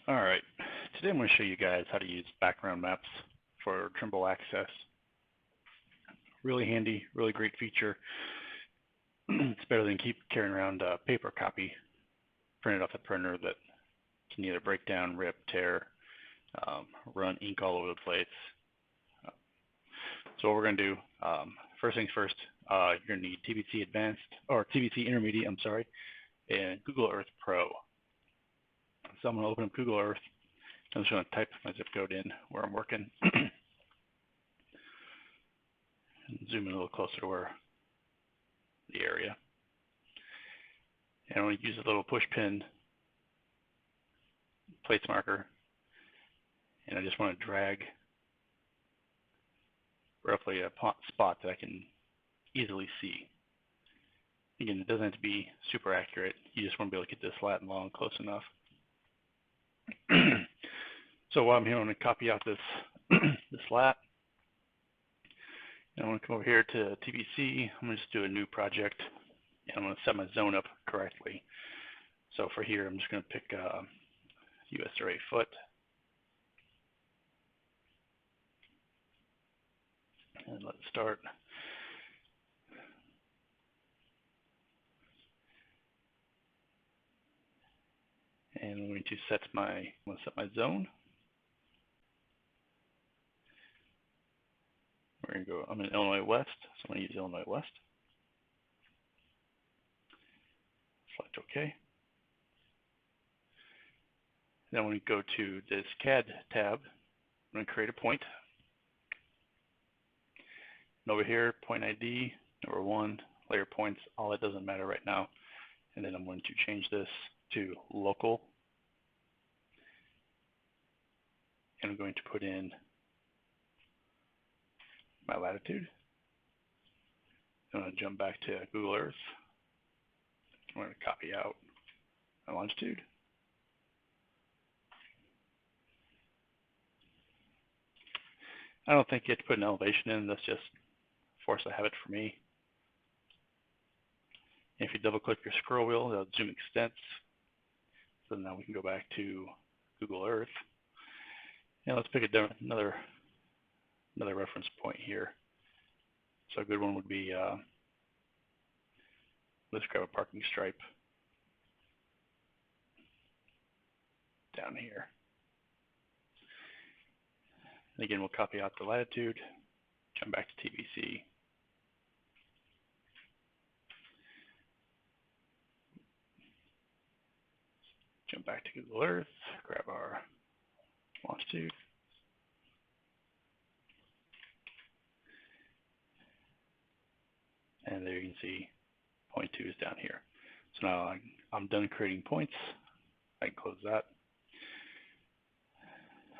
All right, today I'm going to show you guys how to use background maps for Trimble Access. Really handy, really great feature. It's better than carrying around a paper copy printed off the printer that can either break down, rip, tear, run ink all over the place. So what we're going to do, first things first, you're going to need TBC Advanced, or TBC Intermediate, I'm sorry, and Google Earth Pro. So I'm going to open up Google Earth. I'm just going to type my zip code in where I'm working. And zoom in a little closer to where the area. And I'm going to use a little push pin place marker. And I just want to drag roughly a spot that I can easily see. Again, it doesn't have to be super accurate. You just want to be able to get this lat and long close enough. So while I'm here, I'm going to copy out this this lat. And I'm going to come over here to TBC. I'm going to just do a new project, and I'm going to set my zone up correctly. So for here, I'm just going to pick US array foot. And let's start. And I'm going to set my zone. We're going to go, I'm in Illinois West, so I'm going to use Illinois West. Select OK. Then I'm going to go to this CAD tab. I'm going to create a point. And over here, point ID, number 1, layer points, all that doesn't matter right now. And then I'm going to change this to local. And I'm going to put in my latitude. I'm going to jump back to Google Earth. I'm going to copy out my longitude. I don't think you have to put an elevation in. That's just force a habit for me. And if you double click your scroll wheel, it'll zoom extents. So now we can go back to Google Earth. And let's pick another reference point here. So a good one would be, let's grab a parking stripe down here. And again, we'll copy out the latitude, jump back to TBC. Jump back to Google Earth, grab our longitude. And there you can see point 2 is down here. So now I'm done creating points. I can close that.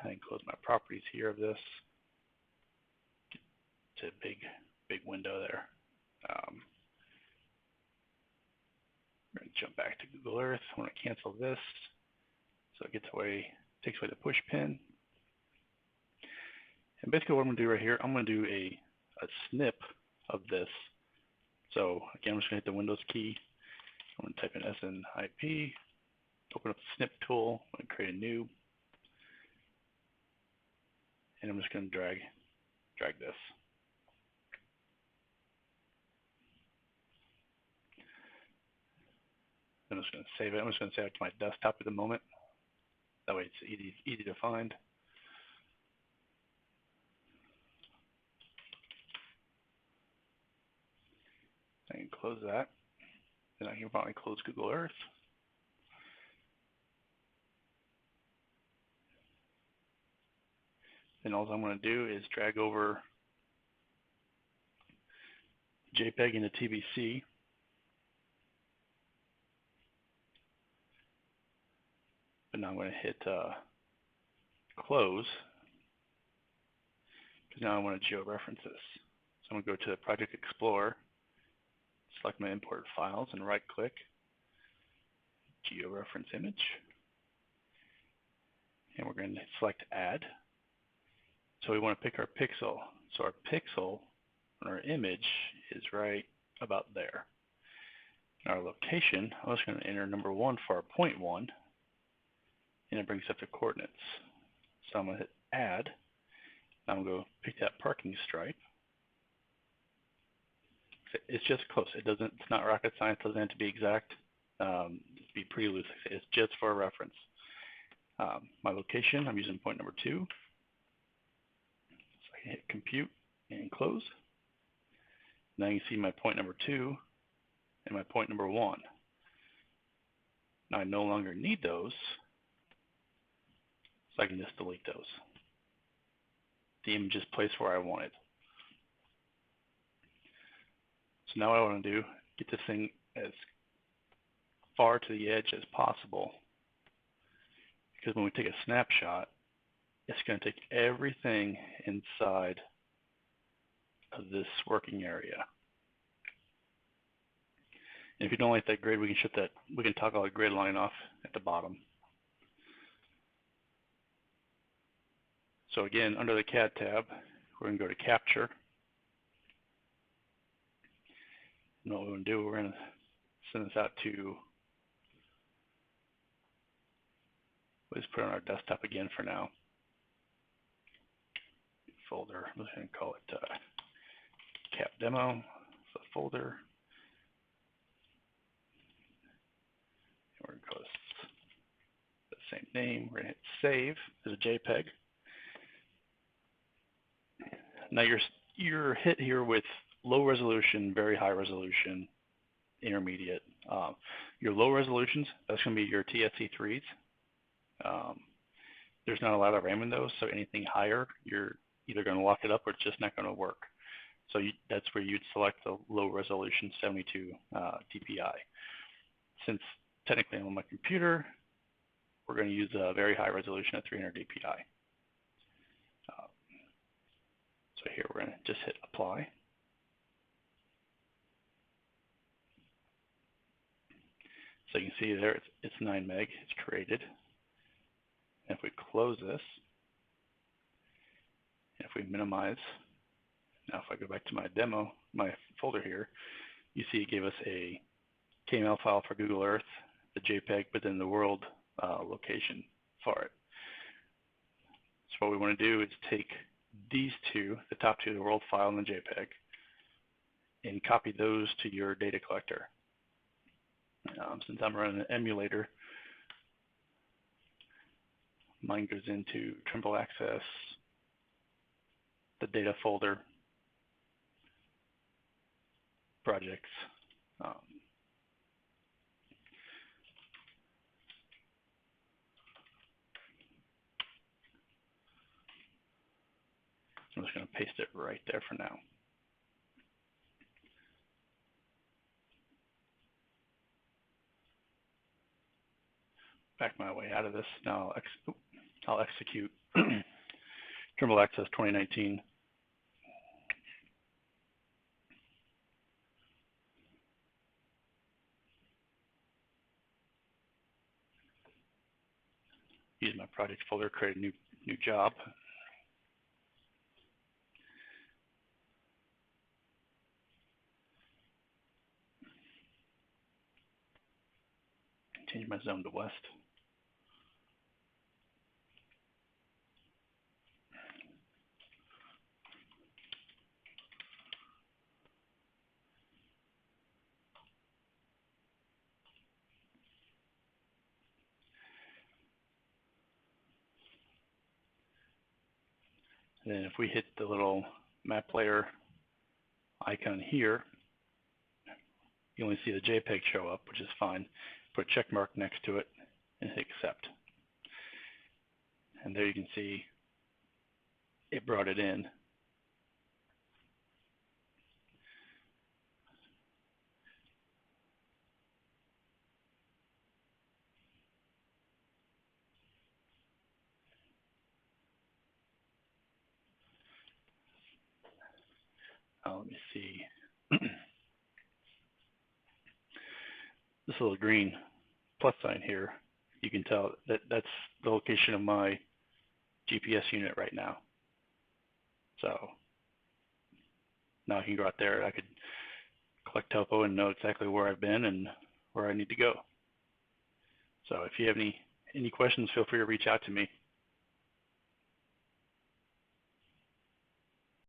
I can close my properties here of this. It's a big window there. We're going to jump back to Google Earth. I want to cancel this. So it takes away the push pin. And basically what I'm going to do right here, I'm going to do a snip of this. So again, I'm just going to hit the Windows key. I'm going to type in SNIP, open up the snip tool, I'm going to create a new. And I'm just going to drag this. I'm just going to save it. I'm just going to save it to my desktop at the moment. That way it's easy to find. I can close that. Then I can probably close Google Earth. Then all I'm going to do is drag over JPEG into TBC. But now I'm going to hit close, because now I want to georeference this. So I'm going to go to the Project Explorer, select my import files, and right click, georeference image. And we're going to select add. So we want to pick our pixel. So our pixel on our image is right about there. In our location, I'm just going to enter number 1 for our point 1. and it brings up the coordinates. So I'm going to hit add. I'm going to go pick that parking stripe. It's just close. It's not rocket science. It doesn't have to be exact. Be pretty loose. It's just for a reference. My location, I'm using point number 2. So I can hit compute and close. Now you can see my point number 2 and my point number 1. Now I no longer need those, so I can just delete those. The image is placed where I want it. So now what I want to do, get this thing as far to the edge as possible, because when we take a snapshot, it's going to take everything inside of this working area. And if you don't like that grid, we can toggle a grid line off at the bottom. So again, under the CAD tab, we're going to go to Capture. And what we're going to do, we're going to send this out to, let's put it on our desktop again for now. Folder, I'm just going to call it Cap Demo, so folder. We're going to call this the same name. We're going to hit Save as a JPEG. Now you're hit here with low resolution, very high resolution, intermediate. Your low resolutions, that's going to be your TSC3s. There's not a lot of RAM in those, so anything higher, you're either going to lock it up or it's just not going to work. So that's where you'd select the low resolution 72 dpi. Since technically on my computer, we're going to use a very high resolution at 300 dpi. So here we're going to just hit apply. So you can see there it's 9 meg, it's created. And if we close this, and if we minimize, now if I go back to my demo, my folder here, you see it gave us a KML file for Google Earth, the JPEG, but then the world location for it. So what we want to do is take these two, the top two, the world file and the JPEG, and copy those to your data collector. Since I'm running an emulator, mine goes into Trimble Access, the data folder, projects. I'm just going to paste it right there for now. Back my way out of this. Now I'll execute Trimble Access 2019. Use my project folder, create a new job. Change my zone to west. And then if we hit the little map layer icon here, you only see the JPEG show up, which is fine. Put a check mark next to it and hit accept. And there you can see it brought it in. Let me see. This little green plus sign here, you can tell that that's the location of my GPS unit right now. So now I can go out there, I could collect topo and know exactly where I've been and where I need to go. So if you have any any questions, feel free to reach out to me.